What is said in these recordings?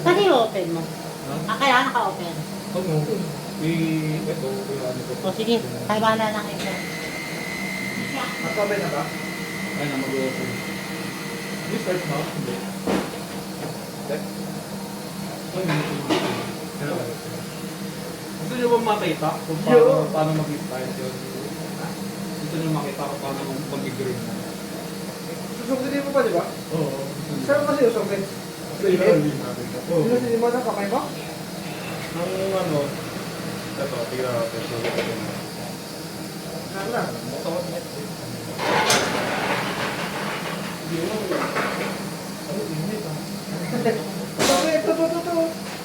Pati open mo. Ha? Kaya naka-open. Ano? Ito, ano ko. O sige, kaya bahala na kayo. Magkabay na ba? Ay na, mag-open. Hindi start na? Hindi. Start? Gusto nyo ba makita kung paano mag-start yun? Gusto nyo makita kung paano mag-green na? Susugdin mo pa, di ba? Oo. Saan kasi usugdin? Kasi yun, hindi natin. Oo. Sino si Dimona, kamay mo? Ang ano, ito, tira natin. So, ito na. Sana. Matawag na ito. Hindi mo. Ano, init ah. Bakit? Ito.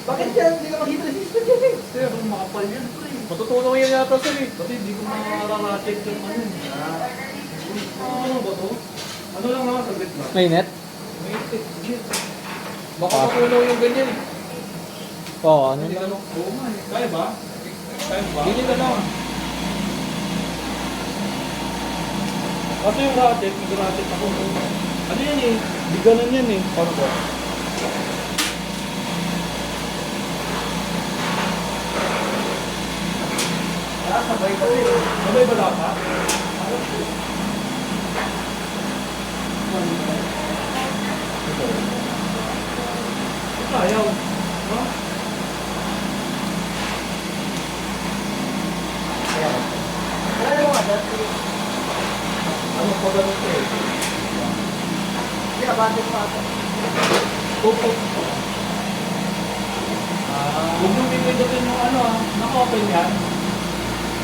Bakit yan? Hindi ka makita si Sister Jenny. Sir, makapal yan, pre. Matutunaw yan yata, sir eh. Kasi hindi ko makaracheck yung ano. Ano ba to? Ano lang naman, saglit lang. Mainit? May itik. Baka matunaw yung ganyan. Oo, ano Hindi lang. ka oo nga eh. Kaya ba? Kaya ba? Ganyan na lang. Kasi yung ratchet, nag-ratchet ako. Ano yan eh? Di ganun yan eh. Paano ba? Sabay ko eh. Sabay ba dapat? Ito. Ayaw. Ha? Kaya mo nga, dati. Ano pa ganun ko eh? Hindi, abante pa ito. Pupok. Huwag mong pipindutin yung ano ah. Naka-open yan.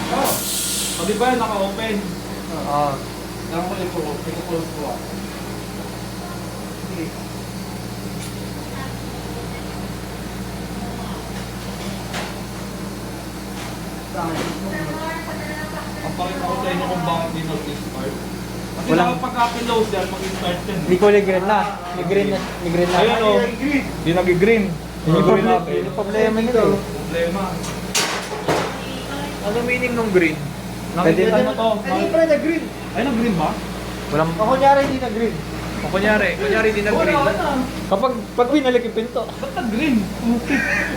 Oo. O di ba naka-open? Oo. Naka ko i-close ko ah. Sige. Ang pakita ko sa inyo kung bakit di nag-start. Kasi Walang- nakapag-close yan, mag-start yan. Hindi ko green na. May green na. May green na. Ayan o. Di nag-green. Yun yung Gagawin problem- natin. yun yung problema nito. Problema. Ano meaning ng green? Nakikita Pwede mo to. Hindi pa rin na-green. Ay, nag-green ba? Walang... O kunyari hindi na-green. O kunyari di na green. Wala na. Pag pinalik yung pinto. Ba't nag-green?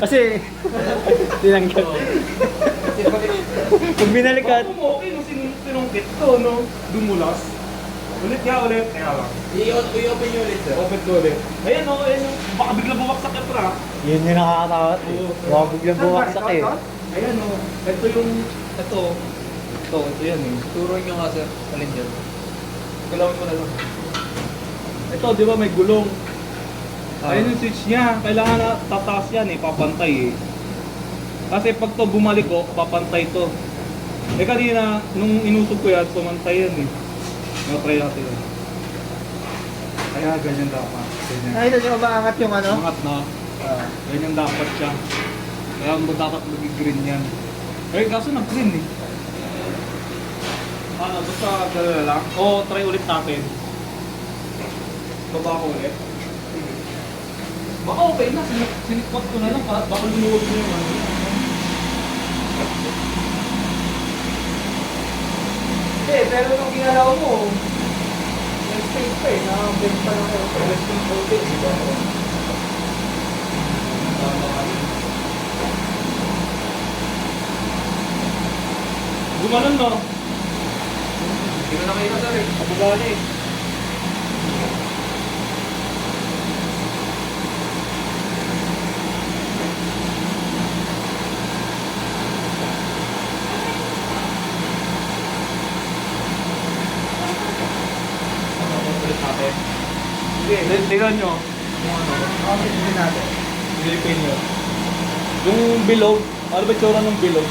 Kasi... Tinanggal. Pag binalik ka... Bakit mo okay nung sinungkit to, no? Dumulas. Ulit nga, ulit. Kaya lang. I-open nyo ulit sir. Open ko ulit. Ayan o, ayan o. Baka biglang bumagsak yung tra. Yun yung nakakatawa. Oo. Baka biglang bumaksak eh. Ayan o. Ito yung, ito yan eh. Turuan nyo nga sir. Alin dyan? Galawin ko na lang. Ito, di ba may gulong? Ayan yung switch niya. Kailangan na tataas yan eh, papantay eh. Kasi pag to bumalik ko, papantay to. Eh kanina, nung inusog ko yan, sumantay yan eh. Matry natin yan. Kaya ganyan dapat. Ganyan. Nakita nyo ba angat yung ano? Angat na. Ganyan dapat siya. Kaya mo dapat mag-green yan. Eh, kaso nag-green eh. Ano, basta gano'n lang. O, try ulit natin. Baba ko ulit. Baka okay na. Sinikot ko na lang. Baka lumuwag mo yung ano. Hindi, pero nung ginalaw mo, may space pa eh. Naka-bend pa lang kayo. Resting voltage, di ba? Tama ka rin. Gumanon no? Hindi ko nakita sir eh. Kabugani eh. Sige, tingnan nyo. Kung ano. Okay, hindi natin. Silipin nyo. Yung bilog, ano ba itsura ng bilog?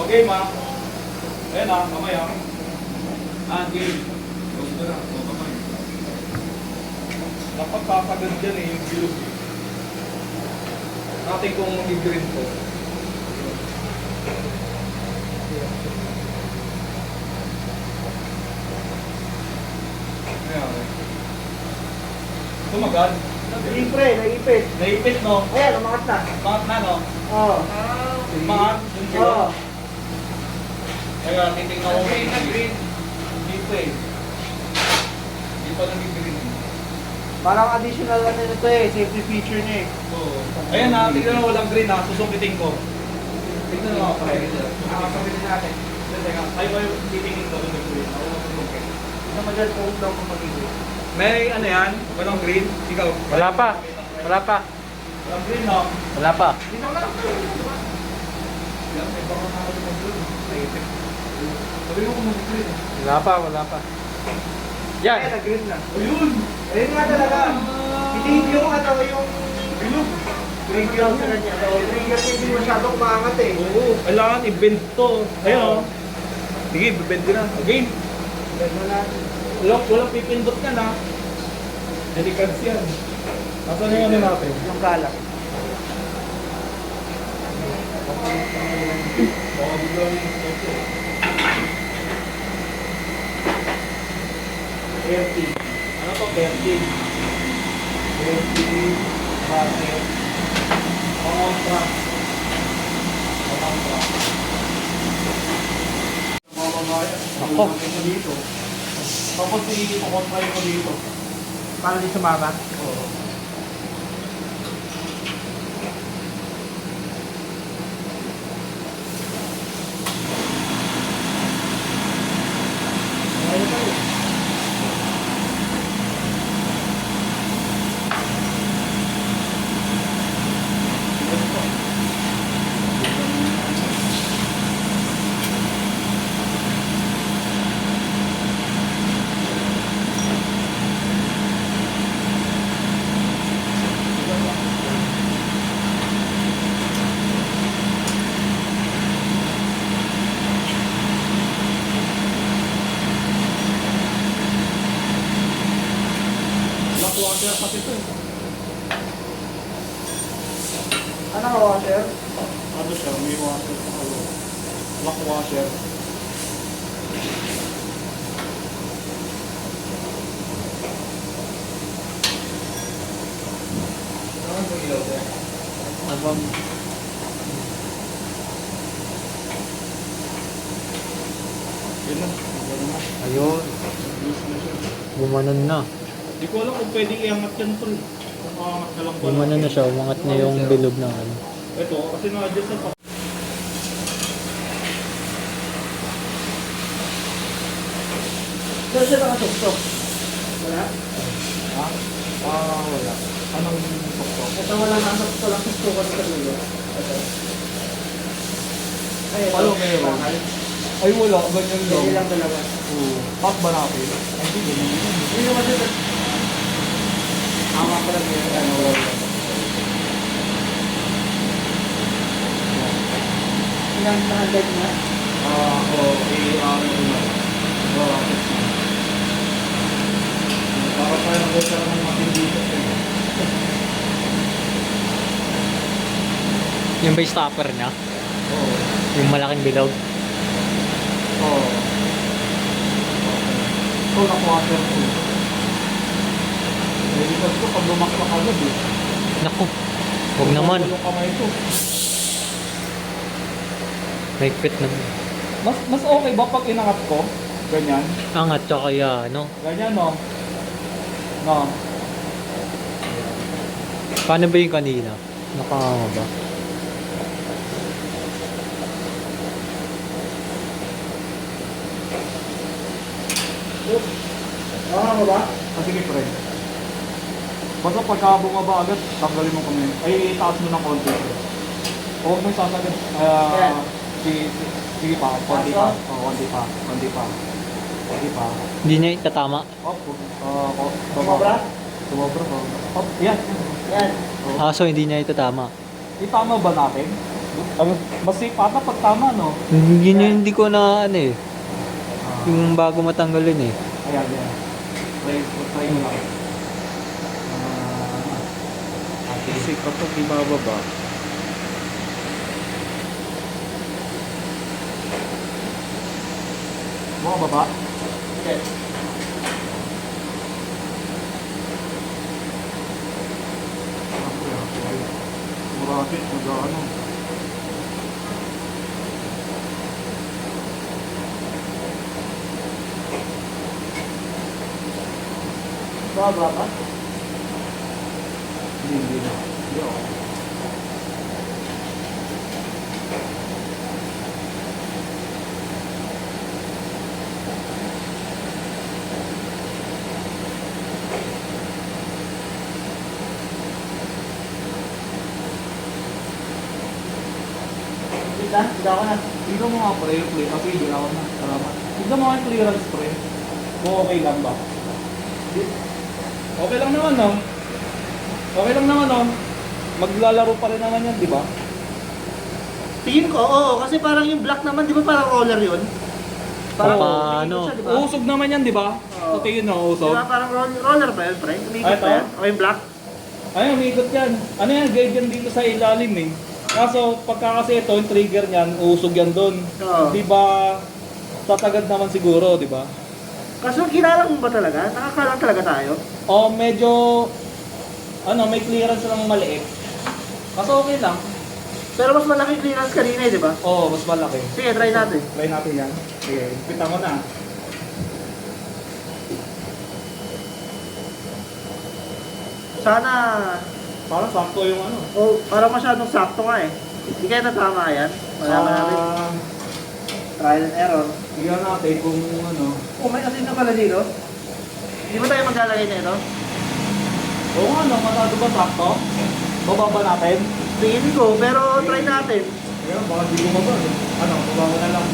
Okay, ma. Ayan na, kamay ha. Game. Close ko na. So, kamay. Dapat kakagad dyan eh, yung bilog eh. Natin kung i-green ko. Ayan. Tumagad. Naging pre, naipit. Naipit no? Ayan, umangat na. Bakit na no? Oo. Mangat, yung Oo. bilog. Kaya titignan ko kung green. Hindi pa eh. Hindi pa nag-green. Parang additional ano nito eh, safety feature niya eh. Oo. Ayan na, tignan mo walang green ha, susukitin ko. Tignan mo, pre. Nakakapagin natin. Teka, ay ko yung titingin ko kung may green. Ako lang sumukin. Ito magandang kung daw kung magiging. May ano yan? Walang green? Ikaw? Wala pa. Wala pa. Walang green no? Wala pa. Dito lang ito. Yan, may baka na ako ng green. Naisip. Sabi mo kung may green. Wala pa, wala pa. Yan. Ayan, nag-green na. Ayun! Ayun nga talaga. Hindi yung ano, yung Bilog! trigger sa kanya. Trigger niya hindi masyadong maangat eh. Oo, kailangan i-bend to. Ayun o. Sige, bend ko na. Again. Gano'n natin. Walang pipindot ka na. Delicats yan. Nasaan yung ano natin? Yung gala. Baka biglang ito. AFT. Ano to? FD. AFT. Base. Contract. Contract. Mamabayan. Ako. Ito dito. Tapos i-contract ko dito. Para di sumama. Oo. Lock washer kasi ito. Ano ka, washer? Ano siya? May washer sa kalo. Lock washer. Ano ang ilaw sir? Abang. Yun na. Ganun na. Ayun. Use na siya. Gumanon na. Hindi ko alam kung pwedeng iangat yan to. Kung aangat na lang ba. Gumanon na siya. Umangat na yung bilog ng ano. Ito, kasi na-adjust na pa. Saan siya nakasuktok? Wala? Ha? Wala. Anong tuktok? Ito wala nakasuktok lang sustukan sa dulo. Ito. Ay, ito. Paano meron? Ay wala, ganyan lang. Hindi lang talaga. Oo. Pat ba natin? Ay, hindi. Hindi naman siya. Tama pa lang yun. Ano, wala. Ilang nakagad na? Oo. Ano na. Oo. Para tayo nag-usap ng matindi kasi. Yung ba yung stopper niya? Oo. Yung malaking bilog? Oo. Ito, nakuwater ko. Nilipas ko pag lumakpak agad eh. Naku. Huwag naman. Yung kamay ko. May quit naman. Mas okay ba pag inangat ko? Ganyan? Angat tsaka kaya ano. Ganyan no? No? Paano ba yung kanina? Nakanganga ba? Oo ba? Sige friend. Basta pagka bumaba agad, tanggalin mo kami. Ay, itaas mo ng konti. Huwag mo sasagad. Yan. Sige pa, konti pa. Konti pa. Konti pa. Konti pa. Hindi niya itatama. Op, Sumobra? Sumobra. Op, yan. Yan. Aso hindi niya itatama. Itama ba natin? Mas safe ata pag tama, no? Yun yung hindi ko na ano eh. Yung bago matanggalin eh. Ayan, yan. Try mo lang. Kasi kapag ibababa. Mga baba. Okay. Murapit, mag-ano. Baba ba? Hindi na. Hindi ako. Hindi ako na. Tignan mo nga pre yung play. Kasi hindi ako na. Salamat. Tignan mo nga yung clearance pre. Kung okay lang ba? Okay lang naman no? Okay lang naman no? Maglalaro pa rin naman yan, di ba? Tingin ko, oo, kasi parang yung black naman, di ba parang roller yun? Parang Paano? umiikot siya, di ba? Uusog naman yan, di ba? Oo. Sa tingin no, Di usog. ba parang roller ba yun, pre? Umiikot Ay, ito? ba yan? O yung black? Ay, umiikot yan. Ano yan, guide yan dito sa ilalim eh. Kaso, pagka kasi ito, yung trigger niyan, uusog yan doon. Oo. Di ba, tatagad naman siguro, di ba? Kaso kilala mo ba talaga? Nakakalang talaga tayo? O medyo, ano, may clearance lang maliit. Kaso okay lang. Pero mas malaki clearance kanina eh, di ba? Oo, mas malaki. Sige, try natin. Try natin yan. Sige, pitan ko na. Sana, Parang sakto yung ano. parang masyadong sakto nga eh. Hindi kaya natama yan. Malaman natin. Trial and error. Tingnan natin kung ano. Oh, may asin na pala dito. Di ba tayo maglalagay na ito? Oo nga, no, masyado ba sakto? Bababa natin? Tingin ko, pero try natin. Tingnan, baka di bumaba. Ano, bababa na lang.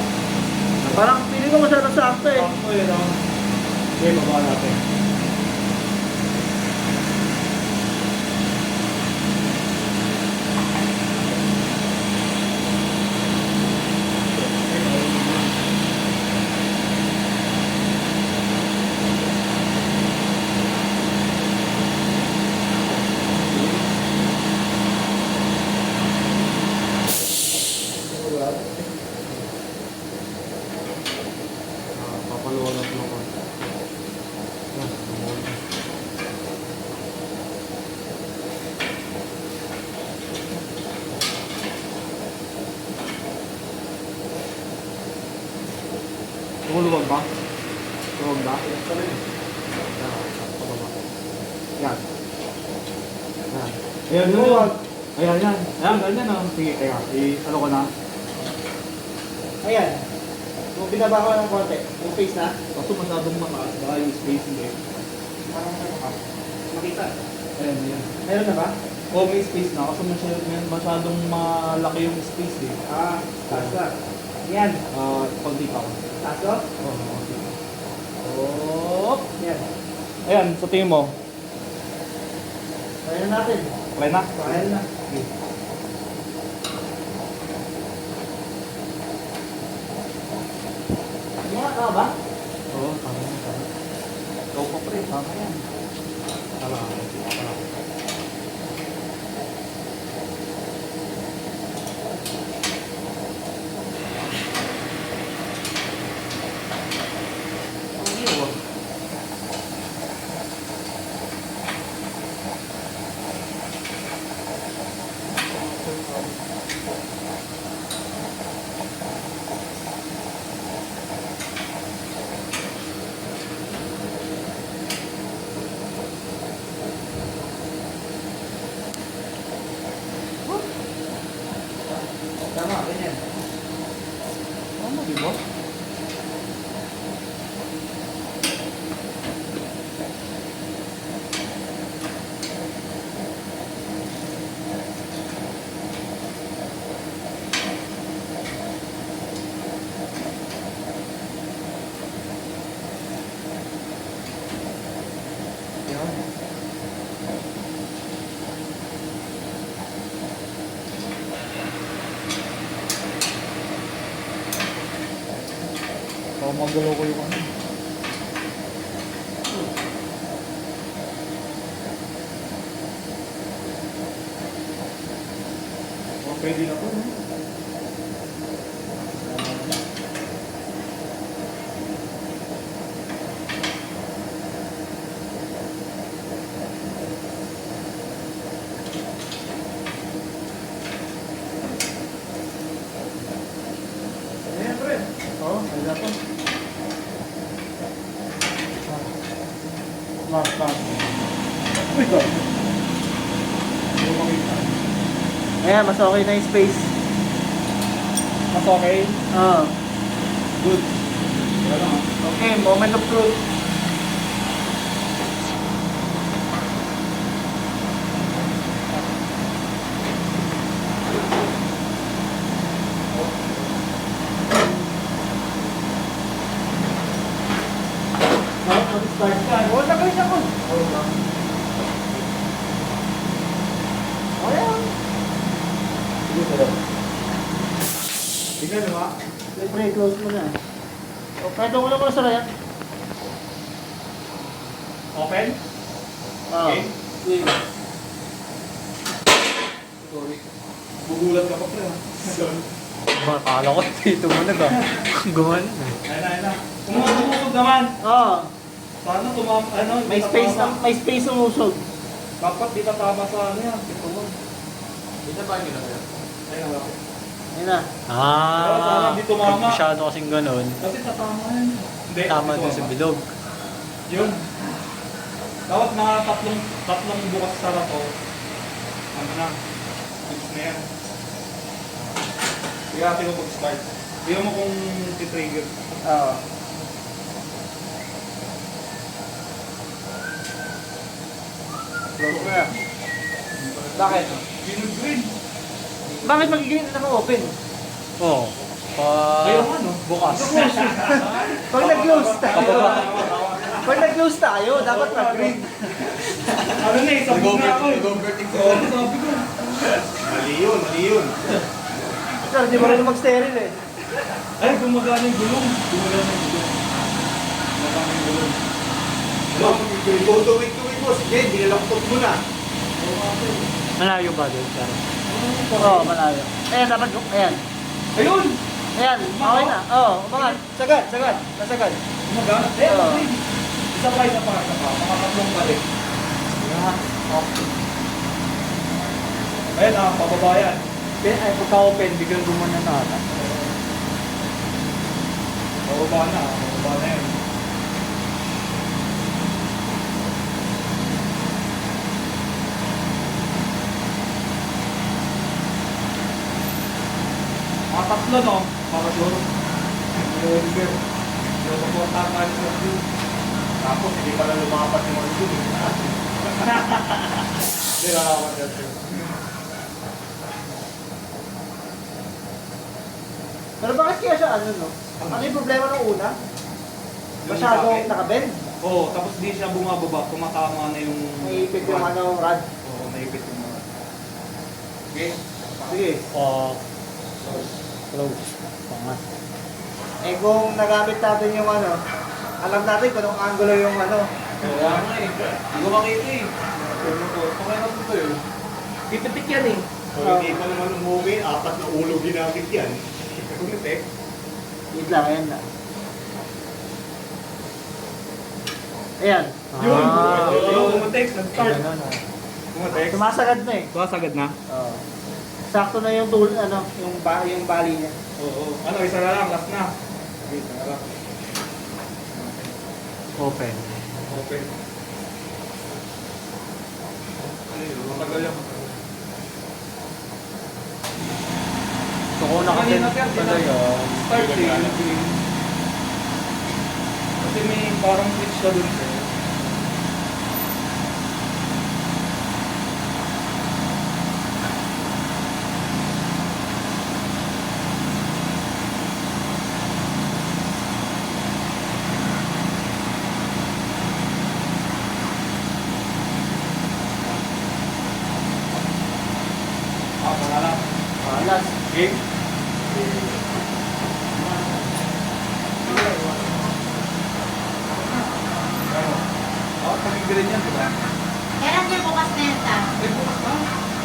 Parang feeling ko masyadong sakto eh. Sakto yun, no? Sige, bababa natin. Papaluwalan ko. Tumuluwag ba? Tumuluwag ba? Yan. Yan. Ayan, tumuluwag. Ayan, yan. Ayan, ganyan na. Sige, kaya. Ano ko na? Ayan. Kung binaba ko ng konti, yung face na, Kaso masyadong mataas. Baka yung space hindi. parang makita. Ayan, ayan. Meron na ba? Oh, may space na. Kasi masyadong malaki yung space eh. Taas na. Yan. Pag di pa ako. Taas ko? Oh, Yan. ayan, sa tingin mo. Try na natin. Try na. Trial na. Yan, tama ba? Oo, tama yan, tama. Ikaw pa pre, tama yan. Tama, tama. Ang iyo ah. Tama, ganyan. Tama, di ba? Yan. Baka magalaw ko yung ano. Oh, pwede na po. No? Ayan, pre. Oo, kaya po. Last. Uy, God. Ayan, mas okay na yung space. Mas okay? Oo. Good. Okay, moment of truth. Oo, tagay siya ko. Ayan. Tingnan mo ha. Siyempre, close mo na. O, pwede mo naman sa layan. Open? Oo. Okay. Sige. Sorry. Bugulat ka pa pre ha. Akala ko dito mo na ba? Gumawa na. Ayun na. Umuusog naman. Oo. Sana ano, May space na, may space ng usog. Dapat di tatama sa ano yan. Ito mo. Ito ba nyo lang yan? Ayun na. Ayun na. Sana di tumama. Pag masyado kasing ganun, Kasi tatama yan. Hindi. tama di din sa tumama. bilog. Yun. Dapat mga tatlong bukas sa rato. Ano na. Fix na yan. Kaya natin mo pag-start. Tingnan mo kung titrigger. Oo. Close mo na. Bakit? Green. Bakit magiging naka-open? Oo. Ayaw ano? Bukas. Pag nag-close tayo, Pababa. pag nag-close tayo, dapat mag-green. Ano na eh, sabog na ako. Nag-overtake Oo, sabi ko. Mali yun. Sir, di ba rin mag-steril eh? Ay, gumagana yung gulong. Gumagana yung gulong. Go to week mo. Sige, dinalaktot mo na. Malayo ba doon? Pero, Oo, malayo. Ayan, dapat, ayan. Ayun! Ayan, okay na. Oo, umangat. Sagad. Nasagad. Gumagana. Eh, Oo. okay. Isa pa. Mga tatlong balik. Ayan ah, pababa yan. ay, pagka-open, biglang gumana na ata. Pababa na yan. Mga tatlo no, para sure. Yung po tama sa view. Tapos, hindi pala lumapat yung mga dun. Hindi lalawan yan. Pero bakit kaya siya ano, no? Ano yung problema ng una? Masyadong nakabend. Oo, tapos di siya bumababa, tumatama na yung... May ipit yung ano, rod. Oo, naipit yung mga... Okay? Sige. Close. Pangat. Eh kung nagamit natin yung ano, alam natin kung anong angulo yung ano. Oo, nga eh. Hindi ko makita eh. Pakailan ko to yun. Ipitik yan eh. Kung hindi pa naman umuwi, 4 na ulo ginamit yan. Pumitik. Wait lang, ayan na. Ayan. Yun! Ah. Oo, pumitik. Nag-start. Ganun, ah. Pumitik. Sumasagad na eh. Sumasagad na? Oo. Sakto na yung tool, ano, yung bali niya. Oo. Ano, isa na lang. Last na. Okay, isa na lang. Open. Open. Ano yun? Matagal yan. So kung Kanina, nakatin sir, pala yun, Start eh. yung green. Kasi may parang switch na dun sir. Pangalan. Last. Game. Oh, pag-green yan, di ba? Kailan niya bukas na yan, ta? Eh, bukas na.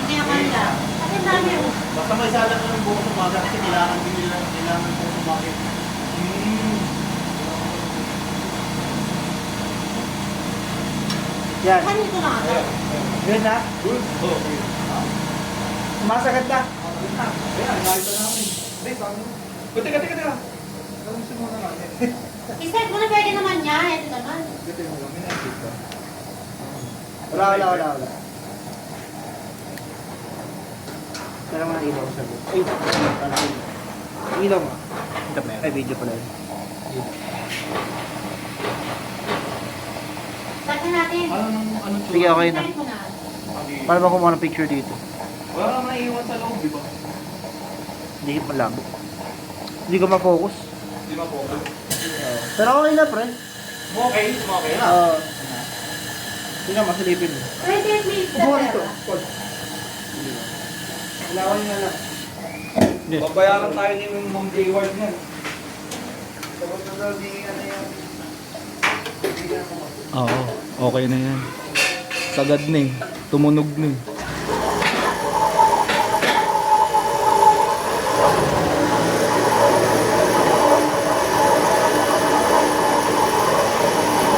Hindi naman lang. Kasi dami oh. Basta may sala ka ng bukas umaga kasi kailangan din nila po sumakit. Yan. Saan ito na ata? Yun na. Good. Oh, okay. Sumasagad na. Ayan, nakita namin. Hindi, paano? Teka. Gawin mo na natin. Iset mo na pwede naman niya. Ito naman. Gawin mo lang, minakita. Wala. Tara mga ilaw sa buo. Ay, parang ilaw mo. Ay, video pala yun. Start na natin. Ano Sige, okay na. Start mo na. Paano ba kumuha ng picture dito? Wala kang naiiwan sa loob, di ba? Hindi ko lang. Hindi ko ma-focus. Di ba po? Pero okay na, pre. Okay, okay na. Oo. Tingnan mo, silipin mo. 28 minutes na Upuan ito. pera. Ilawan nga lang. Babayaran tayo ni Ma'am Jayward niyan. Sabot na daw, di ano yan. Oo, okay na yan. Sagad na eh. Tumunog na eh.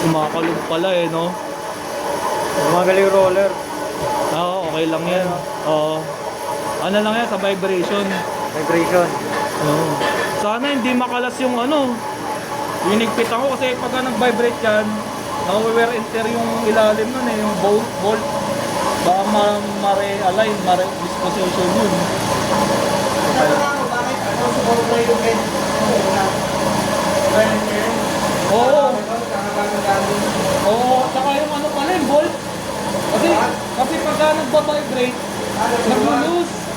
Kumakalog pala eh, no? Magaling roller. Oo, okay lang yan. Oo. Ano lang yan, sa vibration. Vibration. Oo. Sana hindi makalas yung ano. Inigpitan ko kasi pagka nag-vibrate yan, na-wear and tear yung ilalim nun eh, yung bolt. Baka ma-realign, ma-disposition yun. Sabi nga ako, bakit ano siguro na yung bed? Oo. Oo, tsaka yung ano pala yung bolt. Kasi pagka nagba-vibrate, nag-loose.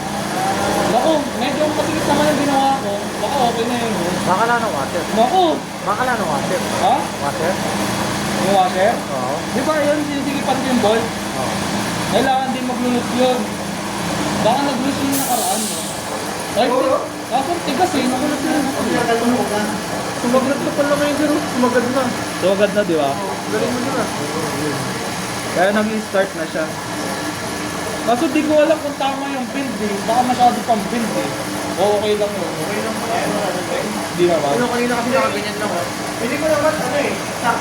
Naku, medyo matigit naman yung ginawa ko. Baka okay na yun. Bakala ng water. Naku! Bakala ng water. Ha? Water? Yung washer? Oo. Di ba yun, sinisigipan ko yung bolt? Oo. Kailangan din maglulus yun. Baka naglulus yung nakaraan mo. Ay, kaso tigas eh, naglulus yun. Sumagad na pala ngayon, sir. Sumagad na. Sumagad na, di ba? Galing mo na. Kaya nag-start na siya. Kaso di ko alam kung tama yung build eh. Baka masyado pang build eh. O okay lang yun. Okay lang pala. Di naman. Kanina kasi nakaganyan lang. Hindi ko naman, ano eh. Sakto